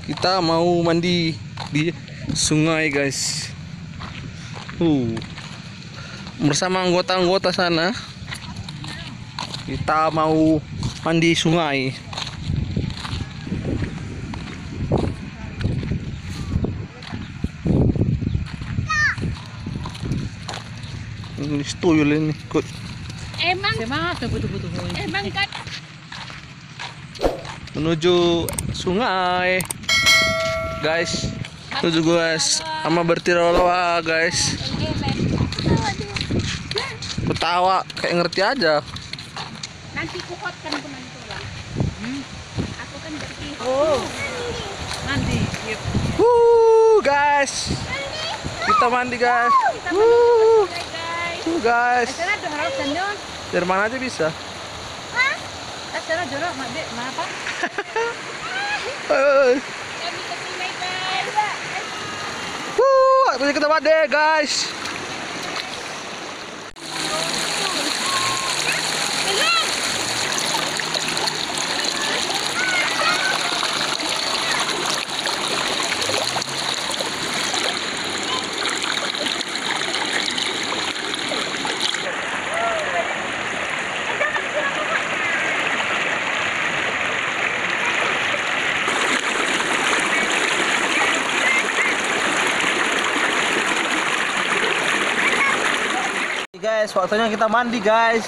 Kita mau mandi di sungai, guys. Bersama anggota-anggota sana. Kita mau mandi sungai. Ini tuyul ini ikut. Emang kan Menuju sungai, guys. Menuju guys sama bertiroloa, guys. Ketawa kayak ngerti aja. nanti kuhot kan nanti lah. Aku kan berarti. Oh. Nanti. Guys. Kita mandi, guys. Kita mandi guys. Guys. Sana ada harus sanyon. Dari mana aja bisa. Sana jorok mak apa? Kami ke sungai guys. Akhirnya kita mandi, guys. Guys, waktunya kita mandi, guys.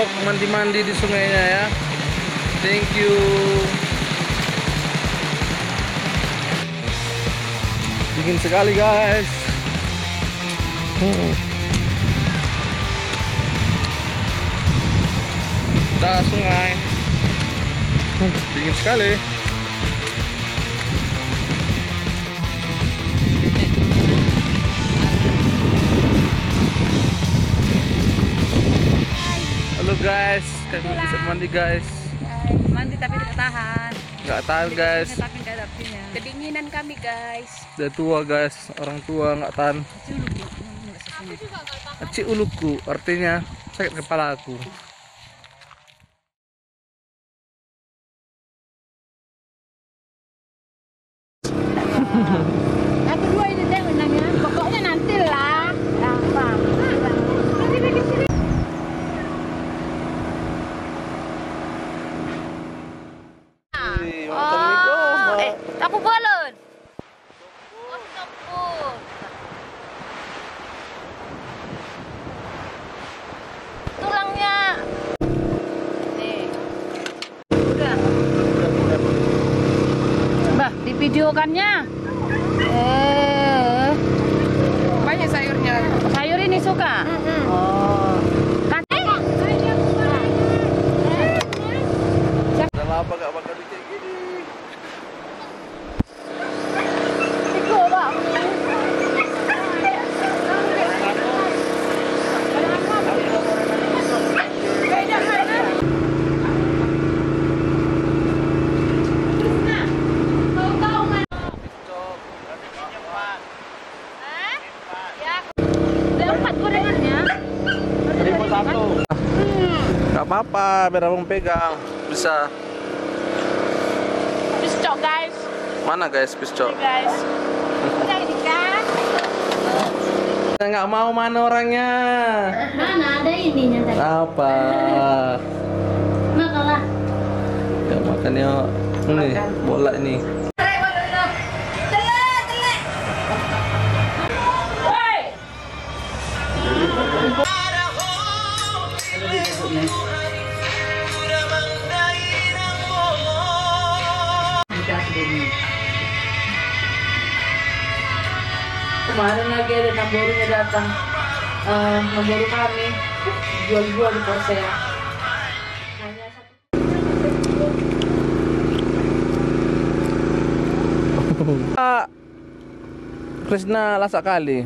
untuk mandi-mandi di sungainya ya. Thank you. Dingin sekali guys. Kita sungai. Dingin sekali. Halo guys, kami bisa mandi guys. Mandi tapi tidak tahan. Nggak tahan guys. Tapi nggak ada apinya. Kedinginan kami guys. Udah tua guys, orang tua nggak tahan. Acik uluku, artinya sakit kepala aku. Yang kedua ini deh menangnya. Pokoknya nanti lah. Gampang. Aku balon. Oh, tulangnya. Nih. Udah. Bah, divideokannya. Banyak sayurnya. Sayur ini suka. Oh. Udah lama gak makan kayak gini. Gak apa-apa, biar abang pegang. Bisa. Piscok guys. Mana guys piscok? Guys. Udah ini kan. Saya nggak mau, mana orangnya? Mana ada ininya tadi? Apa? Makalah. Ya makannya ini bola ini. Kemarin lagi ada namborunya datang, namboru kami jual-jual di Korsel. Hanya Ah, Krisna lasak kali.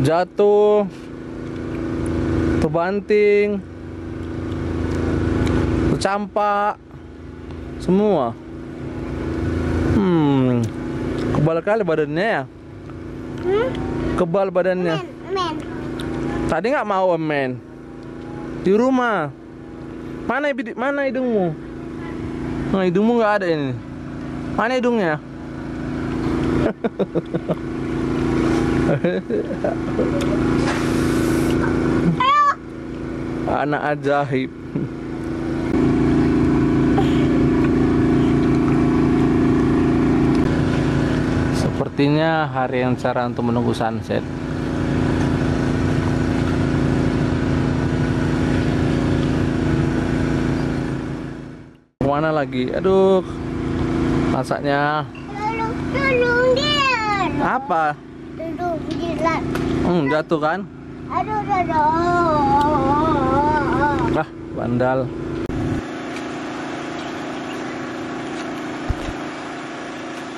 Jatuh, terbanting, tercampak, semua. Kebal kali badannya ya. Kebal badannya. Tadi nggak mau men. Di rumah. Mana hidungmu? Nah, hidungmu nggak ada ini. Mana hidungnya? Anak ajaib. Sepertinya hari yang cerah untuk menunggu sunset. Mana lagi? Aduh, masaknya. Tolong dia. Apa? Tolong jilat. Jatuh kan? Aduh. Ah, bandal.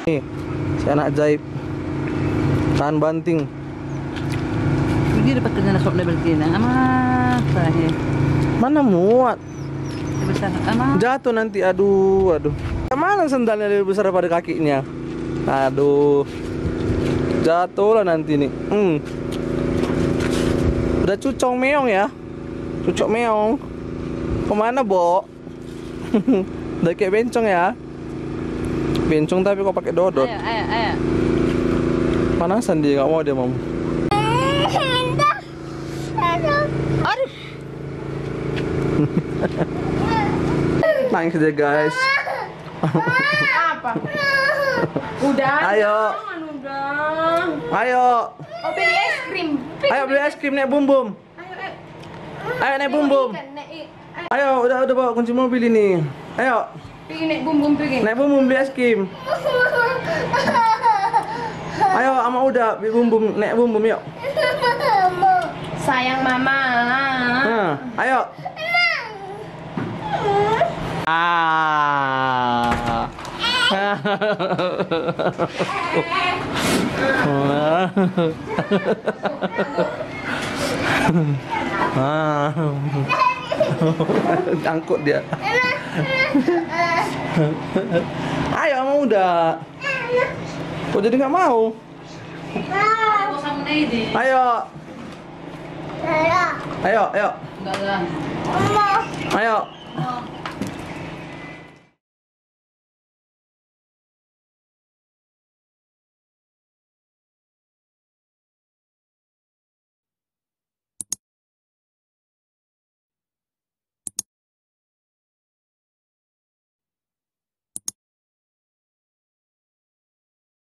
Nih, si anak ajaib. Tahan banting. Hindi dapat ka na sok na Bertina. Ama, sahe. Mana muat? Besar ama. Jatuh nanti. Aduh. Mana sendalnya lebih besar daripada kakinya? Aduh. Jatuh lah nanti nih. Udah cucong meong ya. Cucok meong. Kemana, Bo? Udah kayak bencong ya. Bencong tapi kok pakai dodot. Ayo. Panasan dia, nggak mau dia mau. Aduh. Nangis dia guys. Apa? Udah. Ayo. Udah. Ayo. Oh, beli es krim. Ayo beli es krim nih Bum Bum. Ayo naik bum bum. Ayo, udah bawa kunci mobil ini. Ayo, Pergi naik bum bum pergi. naik bum bum beli es krim. Ayo, ama udah beli bum bum, naik bum bum yuk. Sayang mama. Ayo. Ah. Angkut dia. Ayo, ama udah. Kok jadi nggak mau? Ayo. Ayo, ayo. Enggak lah. Ayo.